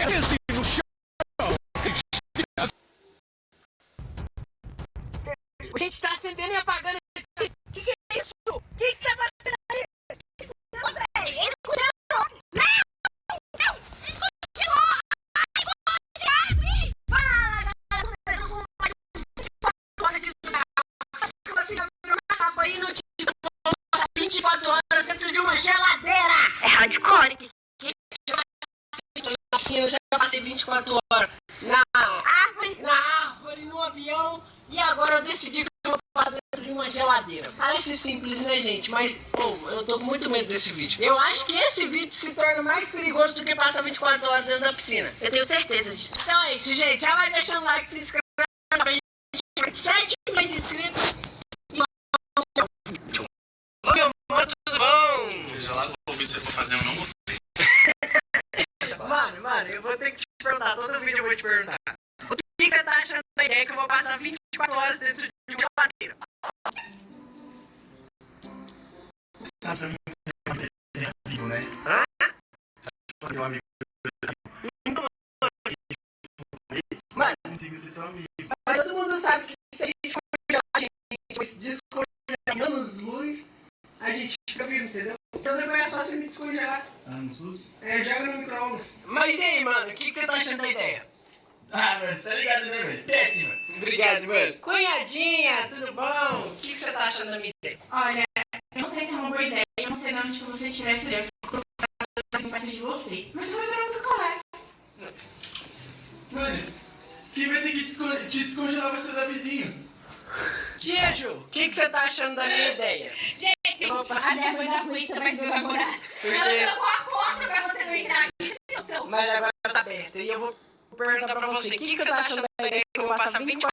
Jogue-se no chão. A gente tá acendendo e apagando. Que é isso? Quem que tá batendo aí? Ele congelou! Não! Não! Congelou! Ai, você abre! Fala, galera! Com mais coisa aqui do canal. Você já viu uma capa aí no título 24 horas dentro de uma geladeira! É hardcore. Que eu já passei 24 horas na árvore, no avião, e agora eu decidi que eu vou passar dentro de uma geladeira. Parece simples, né, gente? Mas, pô, eu tô com muito medo desse vídeo. Eu acho que esse vídeo se torna mais perigoso do que passar 24 horas dentro da piscina. Eu tenho certeza disso. Então é isso, gente. Já vai deixando o like, se inscrevendo pra gente. 7 milhões de inscritos. Oi, meu amor, tudo bom? Seja lá qual vídeo você for fazer, eu não gostei. Mano, eu vou ter que te perguntar. Todo vídeo eu vou te perguntar. O que você tá achando da ideia que eu vou passar 24 horas dentro de uma geladeira? Sabe, meu amigo, né? Hã? Sabe, meu amigo. Mano, Eu consigo ser seu amigo. mas todo mundo sabe que se a gente congelar, a gente descongelar anos-luz, a gente fica vivo, entendeu? Então depois é só você me descongelar. Anos luz? É, joga no micro-ondas. Mas e aí, mano, o que você tá achando da ideia? Ah, mano, você tá ligado, né, velho? Péssima. Obrigado, mano. Cunhadinha, tudo bom? O que você tá achando da minha ideia? Olha, eu não sei se é uma boa ideia, eu não sei de onde que você tirar essa ideia, eu fico perto de você. Mas você vai virar um picolé. Mano, quem vai ter que te descongelar vai ser o Davizinho. Tia Ju, o que você tá achando da minha ideia? Gente, Opa. a minha mãe não aguenta mais meu namorado. Ela tocou a porta pra você não entrar aqui. Atenção. Mas agora tá aberto. E eu vou perguntar pra você, o que você tá achando da ideia que eu vou passar 24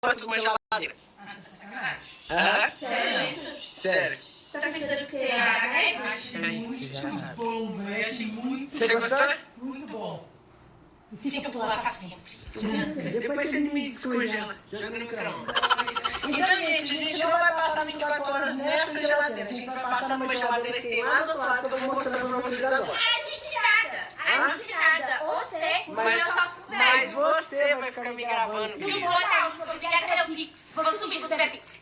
horas numa geladeira? Ah, você tá sacanagem. Aham? Sério isso? Sério. Tá pensando que você ia dar Eu raiva? achei Peraí, muito você já sabe. bom, velho. Achei muito, Você gostou? muito bom. E fica por lá pra sempre. Depois você me descongela. Joga no micro-ondas. Então, gente, a gente não vai passar 24 horas nessa geladeira. A gente vai passar numa geladeira que tem lá do outro lado que eu vou mostrando pra vocês agora. A gente nada. A gente nada. Você, Mas, eu só fui mas você vai ficar me gravando, Não querido. vou não, sou obrigada a ter o Pix. Vou subir se tiver Pix.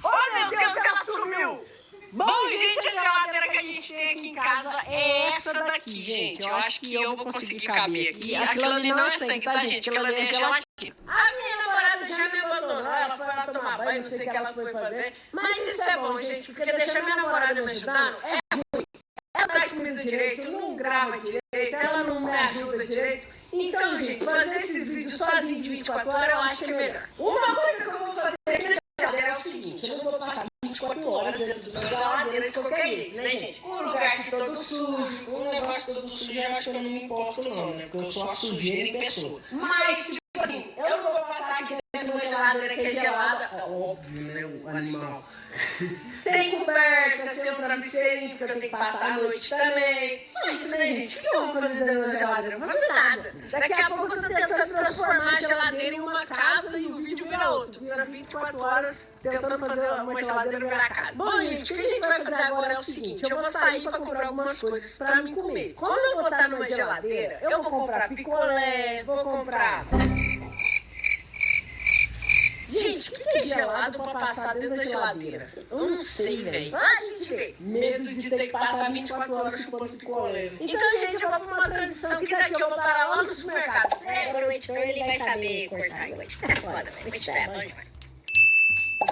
Oh, meu Deus, ela sumiu! Bom, gente, a geladeira que a gente tem aqui em casa é essa daqui, gente. Eu acho que eu vou conseguir caber aqui. Aquilo ali não é sangue, tá, gente? Aquilo ali é gelatina. A minha namorada já me abandonou, ela foi lá tomar banho, não sei o que ela foi fazer. Mas isso é bom, gente, porque deixar minha namorada me ajudando é ruim. Ela traz comida direito, não grava direito, ela não me ajuda direito. Então, gente, fazer esses vídeos sozinho de 24 horas eu acho que é melhor. Uma coisa que eu vou fazer aqui nessa geladeira é o seguinte, eu não vou passar 24 horas dentro da geladeira de qualquer jeito, né, gente? Um lugar aqui todo sujo, um negócio todo sujo, eu acho que eu não me importo não, né? Porque eu sou a sujeira em pessoa. Mas, tipo assim, eu não vou passar aqui dentro de uma geladeira que é gelada, óbvio, né, o animal. Sem coberta, sem um travesseirinho, porque eu tenho que passar a noite também. Só isso, né, gente? O que eu vou fazer dentro da geladeira? Eu não vou fazer nada. Daqui a pouco eu tô tentando transformar a geladeira em uma casa e o vídeo vira outro. Vira 24 horas tentando fazer uma geladeira virar casa. Bom, gente, o que a gente vai fazer agora é o seguinte. Eu vou sair pra comprar algumas coisas pra mim comer. Como eu vou estar numa geladeira, eu vou comprar picolé, vou comprar... Gente, o que é gelado pra passar dentro da geladeira? Eu não sei, velho. Ah, gente vê. Medo de ter que passar 24 horas chupando picolé. Então, gente, eu vou pra uma transição que daqui eu vou parar lá no supermercado. Agora o editor, ele vai saber cortar. O editor é foda, velho. O editor é bom demais.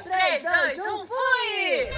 3, 2, 1, fui!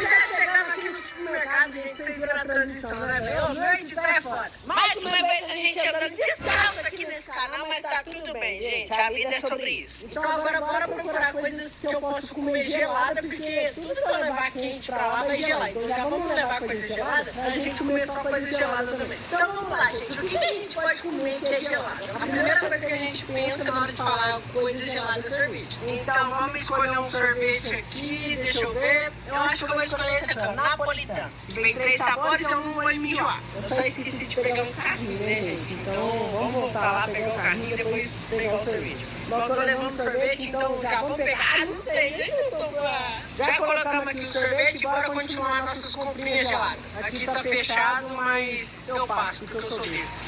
Já chegamos aqui no supermercado, gente, vocês viram a transição, né, velho? O meu editor é foda. Mais uma vez a gente andando descalço aqui nesse canal, mas tá tudo bem, gente. A vida é sobre isso. Então agora bora procurar coisas que eu posso comer gelada, porque tudo que eu levar quente pra lá vai gelar. Então já vamos levar coisa gelada pra gente comer só coisa gelada também. Então vamos lá, gente. O que a gente pode comer que é gelado? A primeira coisa que a gente pensa na hora de falar coisa gelada é sorvete. Então vamos escolher um sorvete aqui, deixa eu ver. Eu acho que eu vou escolher esse aqui, ó, napolitano. Que vem 3 sabores, eu não vou me enjoar. Eu só esqueci de pegar um carrinho, né, gente? Então vamos voltar lá, pegar o carrinho e depois pegar o sorvete. Bom, tô levando sorvete, então já vamos pegar. Ah, não sei, gente, eu tô... Já colocamos aqui o sorvete, bora continuar nossas comprinhas geladas. Aqui tá fechado, mas eu passo, porque eu sou desse.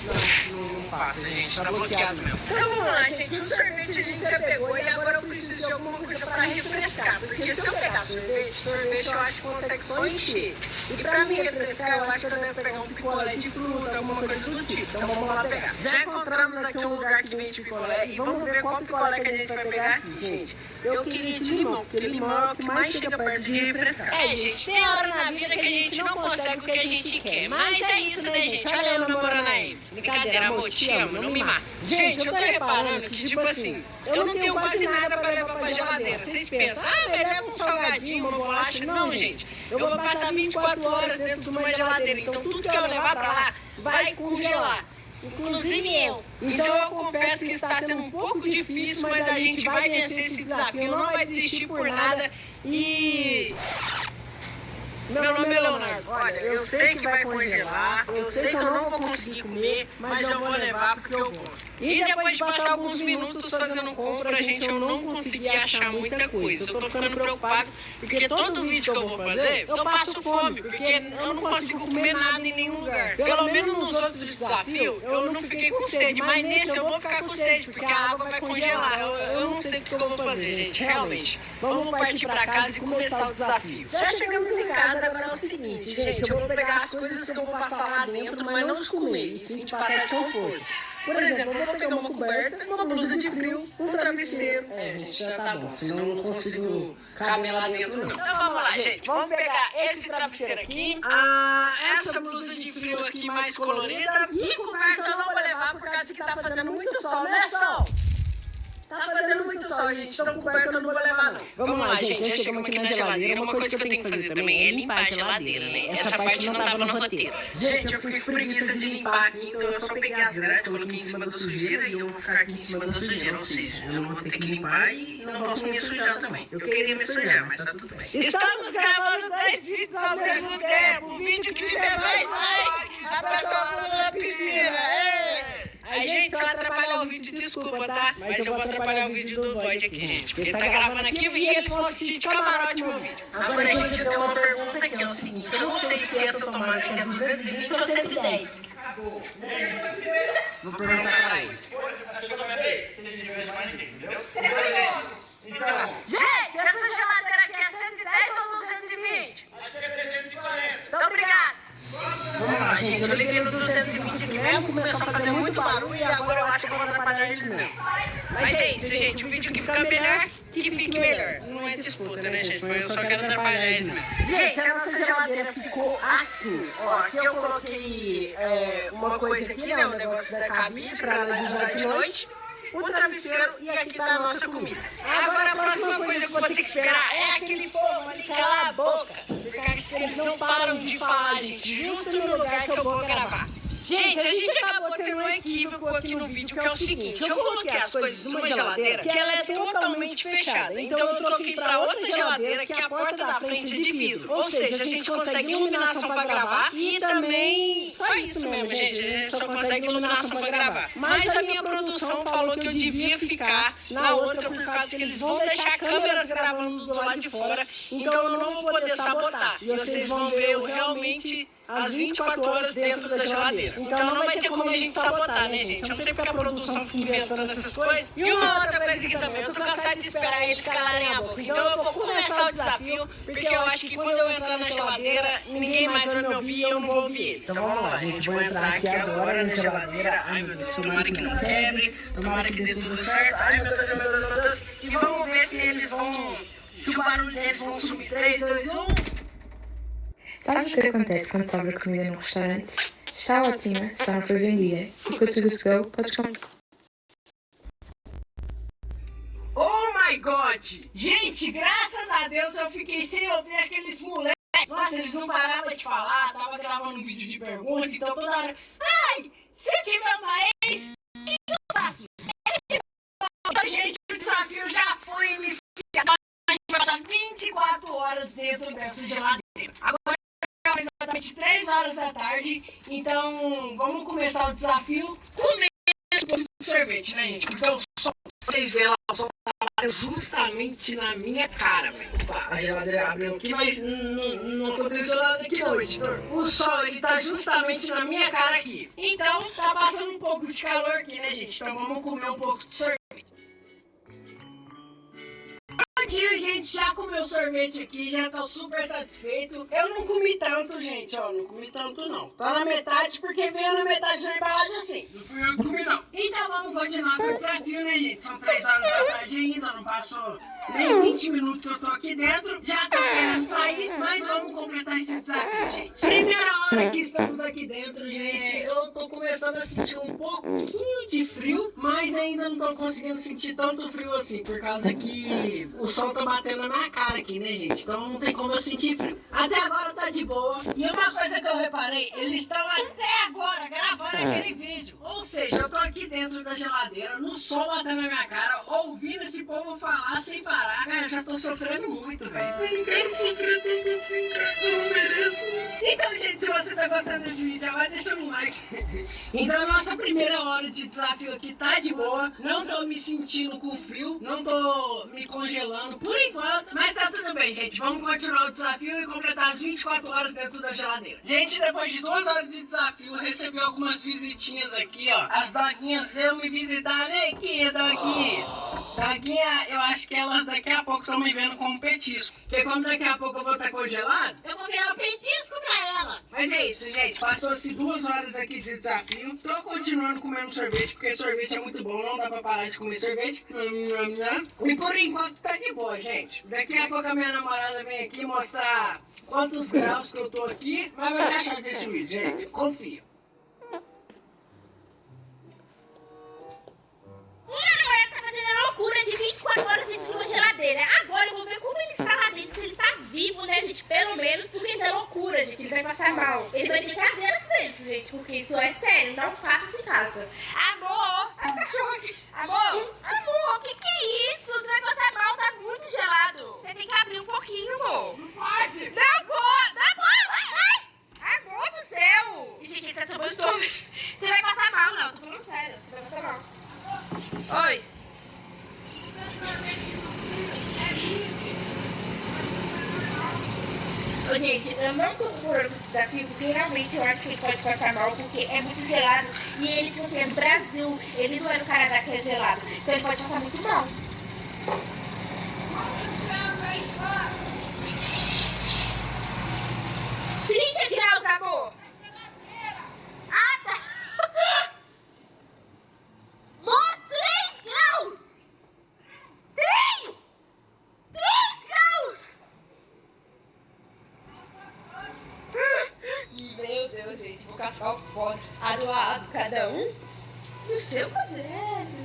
Não passo. faça, gente. Tá bloqueado mesmo. Então vamos lá, gente. O sorvete a gente já pegou e agora eu preciso de alguma coisa pra refrescar. Porque se eu pegar sorvete eu acho que consegue só encher. E pra me refrescar, eu acho que eu devo pegar um picolé de fruta, alguma coisa do tipo. Então vamos lá pegar. Já encontramos aqui um lugar que vende picolé e vamos ver qual picolé que a gente vai pegar aqui, gente. Eu queria de limão, porque limão é o que mais chega perto de refrescar. É, gente, tem hora na vida que a gente não consegue o que a gente quer. Mas é isso, né, gente? Olha eu namorando a Amy. Brincadeira, amor, te amo, não me mata. Gente, eu tô reparando que, tipo assim, eu não tenho quase nada pra levar pra geladeira. Vocês pensam, mas leva um salgadinho, uma bolacha. Não, gente, eu vou passar 24 horas dentro de uma geladeira. Então tudo que eu levar pra lá vai congelar. Inclusive eu. Então eu confesso que está sendo um pouco difícil, mas a gente vai vencer esse desafio. Não vai desistir por nada. E... Meu nome é Leonardo. Olha, eu sei que vai congelar, eu sei que eu não vou conseguir comer, mas eu vou levar porque eu gosto. E depois de passar alguns minutos fazendo compra, gente, eu não consegui achar muita coisa. Eu tô ficando preocupado porque todo vídeo que eu vou fazer, eu passo fome, porque eu não consigo comer nada em nenhum lugar. Pelo menos nos outros desafios, eu não fiquei com sede, mas nesse eu vou ficar com sede, porque a água vai congelar. Eu não sei o que eu vou fazer, gente, realmente. Vamos partir pra casa e começar o desafio. Já chegamos em casa. Agora é o seguinte, gente, eu vou pegar as coisas que eu vou passar lá dentro, mas não os comer, e sim de passar de conforto. Por exemplo, eu vou pegar uma coberta, uma blusa de frio, um travesseiro. Gente, já tá bom, senão eu não consigo caber lá dentro, não. Então vamos lá, gente, vamos pegar esse travesseiro aqui, essa blusa de frio aqui mais colorida, e coberta eu não vou levar por causa de que tá fazendo muito sol, né, Sol? Tá fazendo muito sol, gente, então coberta eu não vou levar, não. Vamos lá, gente, já chegamos aqui na geladeira. Uma coisa que eu tenho que fazer também é limpar a geladeira, né? Essa parte não tava no roteiro. Gente, eu fiquei com preguiça de limpar aqui, então eu só peguei as grades, coloquei em cima da sujeira e eu vou ficar aqui em cima da sujeira. Ou seja, eu não vou ter que limpar e não posso me sujar também. Eu queria me sujar, mas tá tudo bem. Estamos gravando 10 vídeos ao mesmo tempo. O vídeo que tiver mais like, a pessoa na piscina. Aí, gente, se eu atrapalhar o vídeo, desculpa, tá? Mas eu vou atrapalhar o vídeo do Void aqui, gente. Porque ele tá gravando aqui e eles vão assistir de camarote meu vídeo. Agora, gente, eu tenho uma pergunta aqui, é o seguinte. Eu não sei se essa tomada aqui é 220 ou 110. Vou perguntar pra eles. Achou na minha vez? Tem que ver mais ninguém, entendeu? Então, gente, essa geladeira aqui é 110 ou 220? Acho que é 340. Então, obrigado. Vamos lá, gente, eu liguei no 220 aqui mesmo, começou a fazer muito barulho e agora eu acho que eu vou atrapalhar eles mesmo. Mas é isso, gente, o vídeo que ficar melhor, que fique melhor. Não é disputa, né, gente? Mas eu só quero atrapalhar eles mesmo. Gente, a nossa geladeira ficou assim. Ó, aqui eu coloquei uma coisa aqui, né, um negócio da cabide pra analisar de noite. O travesseiro e aqui tá a nossa comida. Agora a próxima coisa que eu vou ter que esperar é aquele povo ali calar a boca. Porque eles não param de falar, gente, justo no lugar que eu vou gravar. Gente, a gente acabou tendo um equívoco aqui no vídeo, que é o seguinte. Eu coloquei as coisas numa geladeira que ela é totalmente fechada. Então eu troquei pra outra geladeira que a porta da frente é de vidro. Ou seja, a gente consegue iluminação pra gravar e também... Só isso mesmo, gente. A gente só consegue iluminação pra gravar. Mas a minha produção falou que eu devia ficar na outra por causa que eles vão deixar câmeras gravando do lado de fora. Então eu não vou poder sabotar. E vocês vão ver eu realmente às 24 horas dentro da geladeira. Então não vai ter como a gente sabotar, né, gente? Eu não sei porque a produção fica inventando essas coisas. E uma outra coisa aqui também, eu tô cansado de esperar eles calarem a boca. Então eu vou começar o desafio, porque eu acho que quando eu entrar na geladeira, ninguém mais vai me ouvir e eu não vou ouvir eles. Então vamos lá, gente, vou entrar aqui agora na geladeira. Ai, meu Deus, tomara que não quebre, tomara que dê tudo certo. Ai, meu Deus, meu Deus, meu Deus. E vamos ver se eles vão... Se o barulho deles vão sumir. 3, 2, 1... Sabes o que acontece quando sobra comida num restaurante? Está ótima, só não foi vendida. Ficou tudo to go, podes comprar. Oh my God! Gente, graças a Deus eu fiquei sem ouvir aqueles moleques. Nossa, eles não paravam de falar, tava gravando um vídeo de pergunta, então toda hora... Ai, se tiver uma ex, o que eu faço? Gente, o desafio já foi iniciado. A gente vai passar 24 horas dentro dessa geladeira. Agora é exatamente 3 horas da tarde, então vamos começar o desafio comendo sorvete, né, gente? Então, só vocês verem lá o som justamente na minha cara, velho. A geladeira abriu aqui, mas não aconteceu nada aqui não, editor. O sol, ele tá justamente na minha cara aqui. Então, tá passando um pouco de calor aqui, né, gente? Então vamos comer um pouco de sorvete. Bom dia, gente. Já comeu sorvete aqui, já tô super satisfeito. Eu não comi tanto, gente, ó. Não comi tanto, não. Tá na metade, porque veio na metade da embalagem assim. Não fui eu que comi, não. Então vamos continuar com o desafio, né, gente? São 3 horas da tarde ainda, não passou nem 20 minutos que eu tô aqui dentro. Já tô querendo sair, mas vamos completar esse desafio, gente. Primeira hora que estamos aqui dentro, gente, eu tô começando a sentir um pouquinho de frio, mas ainda não tô conseguindo sentir tanto frio assim, por causa que o sol tá batendo na minha cara aqui, né, gente? Então não tem como eu sentir frio. Até agora tá de boa. E uma coisa que eu reparei, eles estão até agora gravando aquele vídeo. Ou seja, eu tô aqui dentro da geladeira, no sol batendo na minha cara, ouvindo esse povo falar sem parar. Cara, eu já tô sofrendo muito, velho. Eu não quero sofrer tanto assim, cara. Eu não mereço. Então, gente, se você tá gostando desse vídeo, já vai deixando um like. Então, nossa primeira hora de desafio aqui tá de boa. Não tô me sentindo com frio, não tô me congelando por enquanto. Mas tá tudo bem, gente. Vamos continuar o desafio e completar as 24 horas dentro da geladeira. Gente, depois de 2 horas de desafio, eu recebi algumas visitinhas aqui, ó. As doguinhas veio me visitar, né? Aqui, doguinha. Doguinha, eu acho que elas daqui a pouco estão me vendo como petisco. Porque como daqui a pouco eu vou estar congelado, eu vou virar um petisco pra elas. Mas é isso, gente. Passou-se 2 horas aqui de desafio. Tô continuando comendo sorvete, porque sorvete é muito bom. Não dá pra parar de comer sorvete. E por enquanto tá de boa, gente. Daqui a pouco a minha namorada vem aqui mostrar quantos graus que eu tô aqui. Mas vai deixar desse vídeo, gente. Confia. Loucura de 24 horas dentro de uma geladeira. Agora eu vou ver como ele está lá dentro, se ele tá vivo, né, gente? Pelo menos, porque isso é loucura, gente. Ele vai passar mal. Ele vai ter que abrir as vezes, gente, porque isso é sério. Não faça isso em casa. Amor! As cachorras aqui. Amor! Amor, o que é isso? Você vai passar mal, tá muito gelado. Você tem que abrir um pouquinho, amor. Não pode. Não pode. Não pode. Ai, amor do céu. E, gente, ele tá tomando sorvete. Você vai passar mal, não. Tô falando sério. Você vai passar mal. Oi. Ô, gente, eu não tô concordando com esse desafio, porque realmente eu acho que ele pode passar mal, porque é muito gelado. E ele, tipo assim, é do Brasil, ele não é do Canadá que é gelado. Então ele pode passar muito mal. 30 graus, amor! Ah, tá! Amor, 3 graus! 3 graus! Meu Deus, gente, vou cascar o fora. Adoado, cada um no seu quadrado.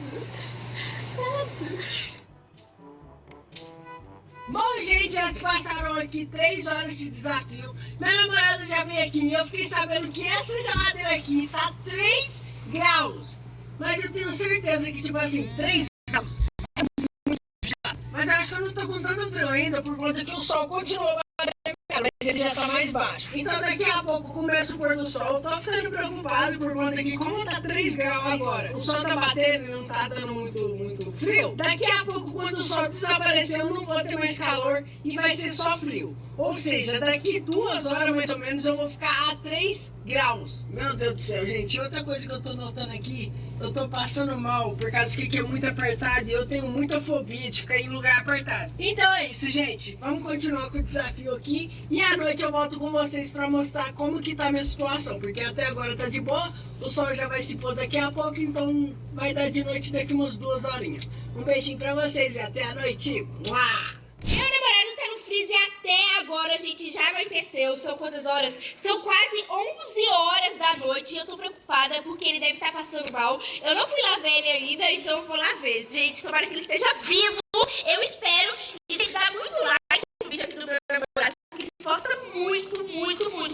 Bom, gente, já se passaram aqui 3 horas de desafio. Minha namorada já veio aqui e eu fiquei sabendo que essa geladeira aqui tá 3 graus. Mas eu tenho certeza que, tipo assim, 3 graus é muito gelado. Mas eu acho que eu não tô com tanto frio ainda, por conta que o sol continua batendo, mas ele já tá mais baixo. Então daqui a pouco começa o pôr do sol. Eu tô ficando preocupado por conta que, como tá 3 graus agora, o sol tá batendo e não tá dando muito frio. Daqui a pouco, quando o sol desaparecer, eu não vou ter mais calor e vai ser só frio. Ou seja, daqui 2 horas mais ou menos eu vou ficar a 3 graus. Meu Deus do céu, gente. E outra coisa que eu tô notando aqui, eu tô passando mal por causa que aqui é muito apertado e eu tenho muita fobia de ficar em lugar apertado. Então é isso, gente. Vamos continuar com o desafio aqui e à noite eu volto com vocês pra mostrar como que tá a minha situação, porque até agora tá de boa, o sol já vai se pôr daqui a pouco, então vai dar de noite daqui umas 2 horinhas. Um beijinho pra vocês e até a noite. Mua! Meu namorado tá no freezer até agora, gente, já anoiteceu. São quantas horas? São quase 11 horas da noite e eu tô preocupada porque ele deve estar passando mal. Eu não fui lá ver ele ainda, então eu vou lá ver. Gente, tomara que ele esteja vivo. Eu espero. E, gente, dá muito like no vídeo aqui do meu namorado, porque ele se esforça muito,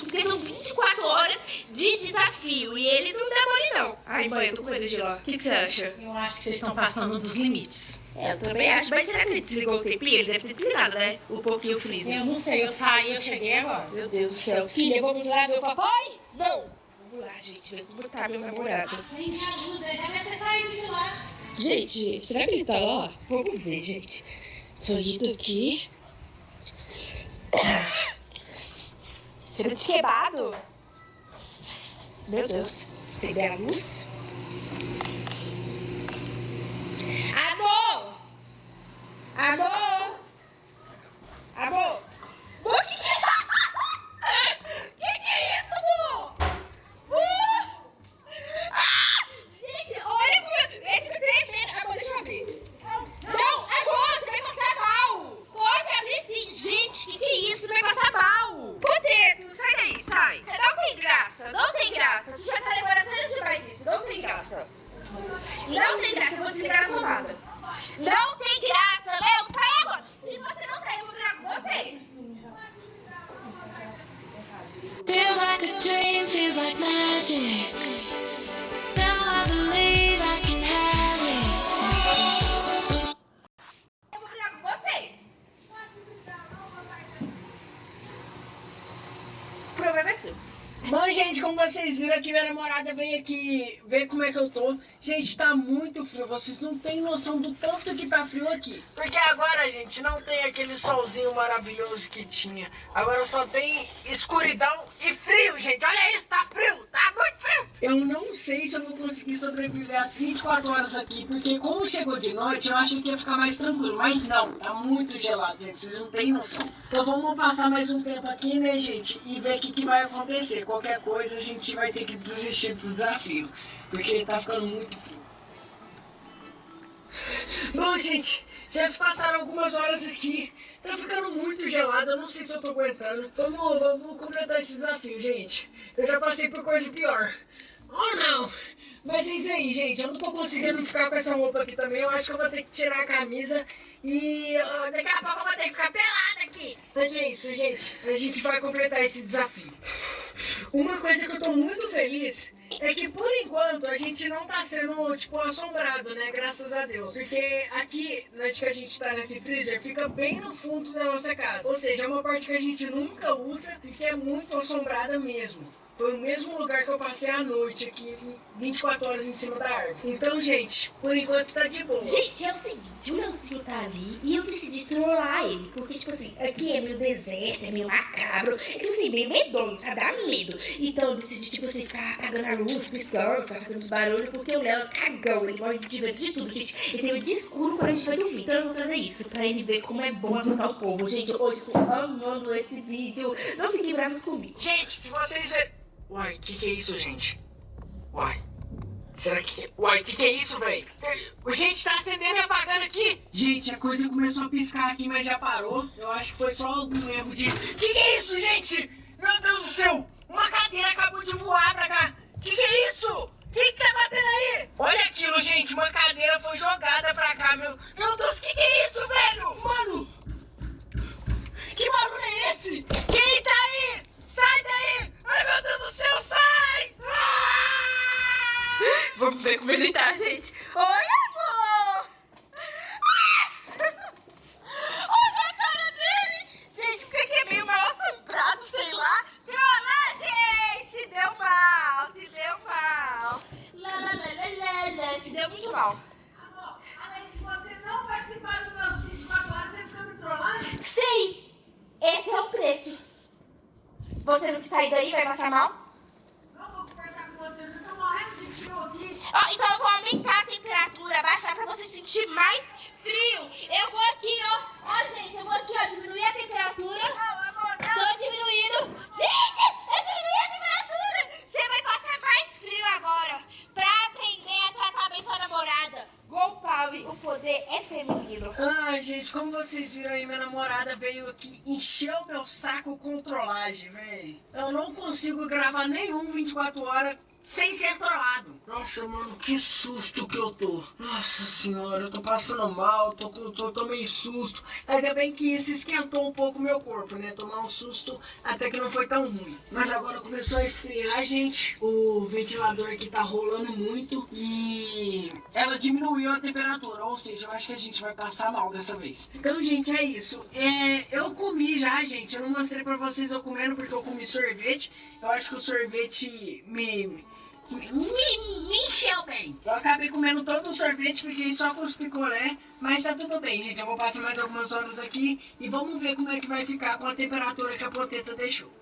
porque são 24 horas de desafio e ele não dá mole, não. Ai, mãe, eu tô com medo de lá. O que você acha? Eu acho que vocês estão passando dos limites. Eu também acho, mas será que ele desligou o tempinho? Ele deve ter desligado, né? Um pouquinho o freezer. Eu não sei, eu saí, eu cheguei agora. Meu Deus do céu. Filha, vamos lá ver o papai? Não! Vamos lá, gente, ver como tá meu namorado. Assim me ajuda, já deve ter saído de lá. Gente, será que ele tá lá? Vamos ver, gente. Tô indo aqui. Cheiro de queimado. Meu Deus. Acender a luz. Amor! Amor! Amor! O que que é isso, amor? Gente, olha como esse tá tremendo. Amor, deixa eu abrir. Não, amor, você vai passar mal. Pode abrir sim. Gente, que é isso? Vai passar mal. Poteto, sai daí, sai. Não tem graça, não tem graça. Você já tá levando a sério demais isso. Não tem graça. Não tem graça, eu vou desligar a tomada. Não tem graça, Léo, sai agora. Se você não sair, eu vou brigar com você. Feels like a dream, feels like magic. Now I believe I can have it. Eu vou brigar com você. O problema é seu. Bom, gente, como vocês viram aqui, minha namorada veio aqui ver como é que eu tô. Gente, tá muito frio, vocês não têm noção do tanto que tá frio aqui. Porque agora, gente, não tem aquele solzinho maravilhoso que tinha. Agora só tem escuridão e frio, gente. Olha isso, tá frio, tá muito frio. Eu não sei se eu vou conseguir sobreviver as 24 horas aqui, porque como chegou de noite, eu achei que ia ficar mais tranquilo. Mas não, tá muito gelado, gente, vocês não têm noção. Então vamos passar mais um tempo aqui, né, gente, e ver o que vai acontecer. Qualquer coisa a gente vai ter que desistir do desafio, porque tá ficando muito frio. Bom, gente, já se passaram algumas horas aqui, tá ficando muito gelado, eu não sei se eu tô aguentando. Vamos completar esse desafio, gente. Eu já passei por coisa pior. Oh, não! Mas é isso aí, gente, eu não tô conseguindo ficar com essa roupa aqui também, eu acho que eu vou ter que tirar a camisa e daqui a pouco eu vou ter que ficar pelada aqui. Mas é isso, gente, a gente vai completar esse desafio. Uma coisa que eu tô muito feliz é que por enquanto a gente não tá sendo, tipo, assombrado, né? Graças a Deus. Porque aqui, onde que a gente tá nesse freezer, fica bem no fundo da nossa casa. Ou seja, é uma parte que a gente nunca usa e que é muito assombrada mesmo. Foi o mesmo lugar que eu passei a noite aqui, 24 horas em cima da árvore. Então, gente, por enquanto tá de boa. Gente, é o seguinte, o Leozinho tá ali e eu decidi trollar ele. Porque, tipo assim, aqui é meio deserto, é meio macabro. É tipo assim, meio medonho, sabe? Dá medo. Então eu decidi, tipo assim, ficar apagando a luz, piscando, ficar fazendo os barulhos. Porque o Léo é cagão, ele morre de medo de tudo, gente. Ele tem medo de escuro quando a gente vai dormir. Então eu vou fazer isso pra ele ver como é bom assustar o povo. Gente, hoje eu tô amando esse vídeo. Não fiquem bravos comigo. Gente, se vocês verem... Uai, que é isso, gente? Uai, será que... Uai, que é isso, velho? Gente, tá acendendo e apagando aqui. Gente, a coisa começou a piscar aqui, mas já parou. Eu acho que foi só algum erro de... Que é isso, gente? Meu Deus do céu! Uma cadeira acabou de voar pra cá. Que é isso? Que tá batendo aí? Olha aquilo, gente. Uma cadeira foi jogada pra cá, meu Deus, que é isso, velho? Mano! Que barulho é esse? Quem tá aí? Sai daí! Ai, meu Deus do céu, sai! Ah! Vamos ver como ele tá, gente. Oi, amor! Olha a cara dele! Gente, porque que é meio mal assombrado, sei lá. Trollagem! Se deu mal, se deu mal. Se deu muito mal. Amor, além de você não participar dos meus 24 horas, você fica me trollando? Sim, esse é o preço. Você não sair daí, vai passar mal? Não vou conversar com você, eu já tô morrendo de frio aqui. Ó, então eu vou aumentar a temperatura, baixar pra você sentir mais frio. Eu vou aqui, ó. Ó, gente, eu vou aqui, ó, diminuir a temperatura. Tô diminuindo. Gente, eu diminui a temperatura. Você vai passar mais frio agora. Pra aprender a tratar bem sua namorada. Go Power, o poder é feminino. Ai, gente, como vocês viram aí, minha namorada veio aqui, encheu o meu saco com trollagem, velho. Eu não consigo gravar nenhum 24 horas sem ser trollado. Nossa, mano, que susto que eu tô. Nossa senhora, eu tô passando mal, tô meio susto. Ainda bem que isso esquentou um pouco o meu corpo, né? Tomar um susto até que não foi tão ruim. Mas agora começou a esfriar, gente. O ventilador aqui tá rolando muito e ela diminuiu a temperatura. Ou seja, eu acho que a gente vai passar mal dessa vez. Então, gente, é isso. Eu comi já, gente. Eu não mostrei pra vocês eu comendo porque eu comi sorvete. Eu acho que o sorvete me Me encheu bem. Eu acabei comendo todo o sorvete, fiquei só com os picolé, mas tá tudo bem, gente. Eu vou passar mais algumas horas aqui e vamos ver como é que vai ficar com a temperatura que a proteta deixou.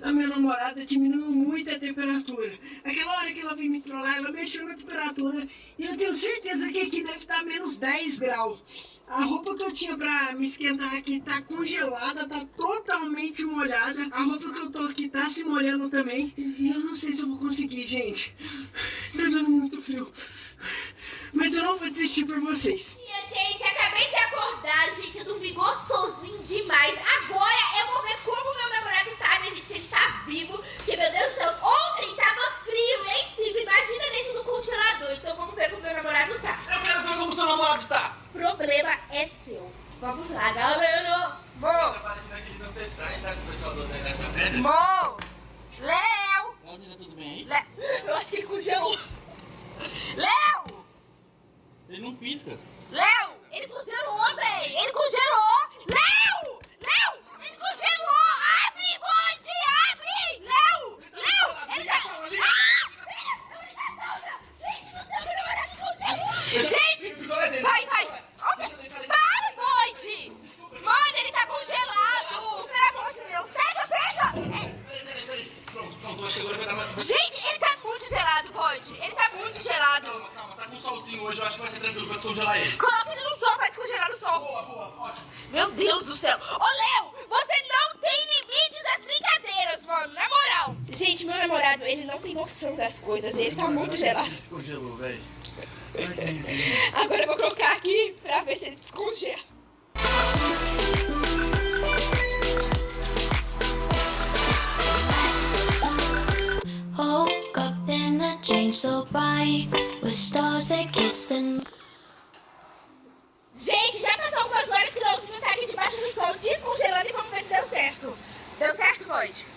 A minha namorada diminuiu muito a temperatura. Aquela hora que ela veio me trollar, ela mexeu na temperatura e eu tenho certeza que aqui deve estar menos 10 graus. A roupa que eu tinha pra me esquentar aqui tá congelada, tá totalmente molhada. A roupa que eu tô aqui tá se molhando também. E eu não sei se eu vou conseguir, gente. Tá dando muito frio. Mas eu não vou desistir por vocês. Minha gente, acabei de acordar, gente, eu dormi gostosinho demais. Agora eu vou ver como meu namorado tá, minha gente, se ele tá vivo. Porque, meu Deus do céu, ontem tava frio lá em cima, imagina dentro do congelador. Então vamos ver como meu namorado tá. Eu quero ver como seu namorado tá. Problema é seu. Vamos lá, galera. Tá parecendo aqueles ancestrais, sabe? O pessoal da pedra. Mo! Léo! Mas ainda tudo bem aí? Eu acho que ele congelou. Léo! Ele não pisca. Léo, ele congelou, véi. Ele congelou. Léo! Léo, ele congelou. Abre, bonde, abre. Léo, Léo, ele tá... Gente do céu, meu namorado congelou. Gente, vai. Para, bonde. Mano, ele tá congelado. Pelo amor de Deus, pega. Peraí. Pronto, acho que agora vai dar mais... Gente, ele tá muito gelado, bonde. Ele tá muito gelado. Calma, tá com solzinho hoje, eu acho que vai ser tranquilo pra descongelar ele. Coloca ele no sol pra descongelar no sol. Boa, ótimo. Meu Deus do céu. Ô, Léo, você não tem limites às brincadeiras, mano. Na moral. Gente, meu namorado, ele não tem noção das coisas. Ele tá muito gelado. Descongelou, velho. Agora eu vou colocar aqui pra ver se ele descongela. Woke up in a dream so bright with stars that kiss the Gente, já passou algumas horas que o Leozinho tá aqui debaixo do sol descongelando e vamos ver se deu certo. Deu certo, Void?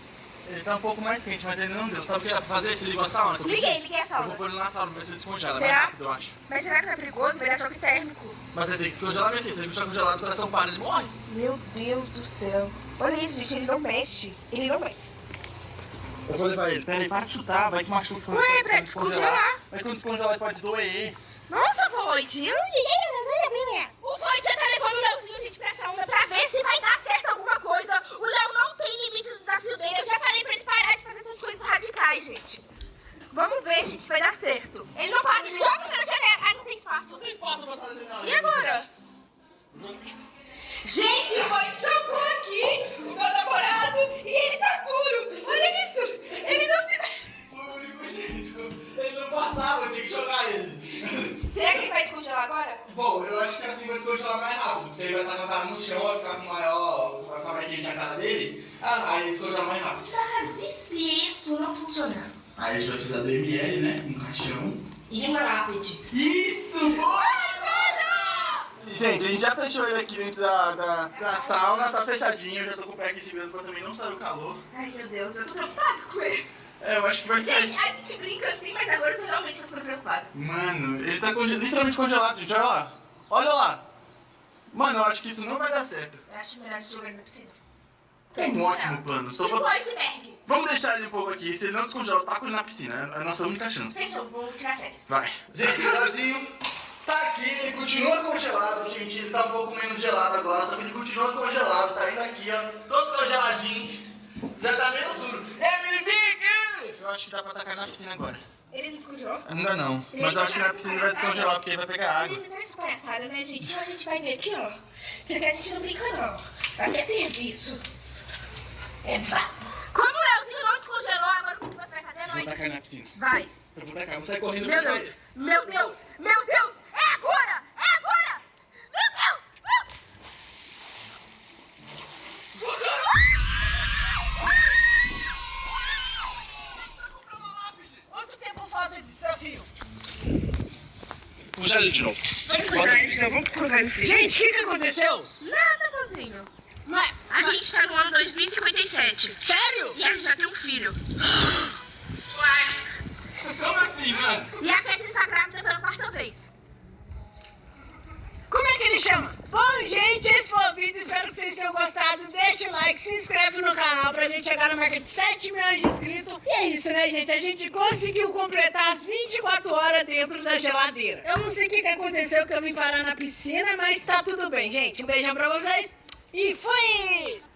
Ele tá um pouco mais quente, mas ele não deu. Sabe o que dá pra fazer? Se ligou a sauna? Liguei a Eu vou sauna. pôr ele na sauna, ver se ele descongela. Será? Mais rápido, eu acho. Mas será que não é perigoso? Vai dar choque térmico. Mas ele tem que descongelar, minha filha. Se ele deixar congelado, o coração para, ele morre. Meu Deus do céu. Olha isso, gente, ele não mexe. Ele não mexe. Eu vou levar ele. Pera aí, para de chutar, vai que machuca. Ué, pra descongelar. Vai quando descongelar, pode doer. Nossa, Void, eu não liguei. O Void já tá levando o Leozinho, gente, pra sauna pra ver se vai dar certo alguma coisa. O Léo não tem limite do desafio dele. Eu já falei pra ele parar de fazer essas coisas radicais, gente. Vamos ver, gente, se vai dar certo. Ele não pode jogar pela janela. Ai, não tem espaço. Não tem espaço pra passar na E agora? Gente, o Void jogou aqui o meu namorado e ele tá duro. Olha isso. Ele não se... Foi o único jeito. Ele não passava, eu tinha que jogar ele. Será que ele vai descongelar agora? Bom, eu acho que assim vai descongelar mais rápido, porque ele vai estar com a cara no chão, vai ficar com maior. Vai ficar mais quente a cara dele. Aí descongela mais rápido. Mas e se isso não funcionar? Aí a gente vai precisar do ML, né? Um caixão. E uma lápide. Isso! Boa! Gente, a gente já fechou ele aqui dentro da sauna, tá fechadinho, eu já tô com o pé aqui segurando pra também não sair o calor. Ai, meu Deus, eu tô preocupada com ele. É, eu acho que vai sair. Gente, a gente brinca assim, mas agora eu tô realmente ficando preocupada. Mano, ele tá literalmente congelado, gente, olha lá. Olha lá. Mano, eu acho que isso não vai dar certo. Eu acho melhor a gente jogar ele na piscina. É um ótimo plano. Só Tipo pra... iceberg. Vamos deixar ele um pouco aqui, se ele não descongelar, eu taco ele na piscina, é a nossa única chance. Fechou, vou tirar férias. Vai. Gente, o Leozinho tá aqui, ele continua congelado, gente. Ele tá um pouco menos gelado agora, só que ele continua congelado. Tá indo aqui, ó, todo congeladinho. Já tá menos duro. Verifique! Eu acho que dá pra tacar na piscina agora. Ele não descongelou? Ainda não, mas eu acho que na piscina ele vai descongelar porque ele vai pegar água. Ele tá nessa palhaçada, né, gente? Então a gente vai ver aqui, ó. Que aqui a gente não brinca, não. Aqui é serviço. É vá. Como o Leozinho não descongelou, agora o que você vai fazer, Eu vou Noite? tacar na piscina. Vai. Eu vou tacar, vou sair correndo Meu pra Deus, meu Deus, meu Deus! É agora! É agora! Meu Deus! Quanto tempo falta de desafio? Congela ele de novo. Vamos colocar ele de novo, vamos colocar ele. Gente, o que aconteceu? Nada, mozinho. Mas, A gente tá no ano 2057. sério? E a gente já tem um filho. Como assim, mano? E a Catherine está grávida pela quarta vez. Como é que ele chama? Bom, gente, esse foi o vídeo. Espero que vocês tenham gostado. Deixa o like, se inscreve no canal pra gente chegar na marca de 7 7 milhões de inscritos. E é isso, né, gente? A gente conseguiu completar as 24 horas dentro da geladeira. Eu não sei o que aconteceu que eu vim parar na piscina, mas tá tudo bem, gente. Um beijão pra vocês e fui!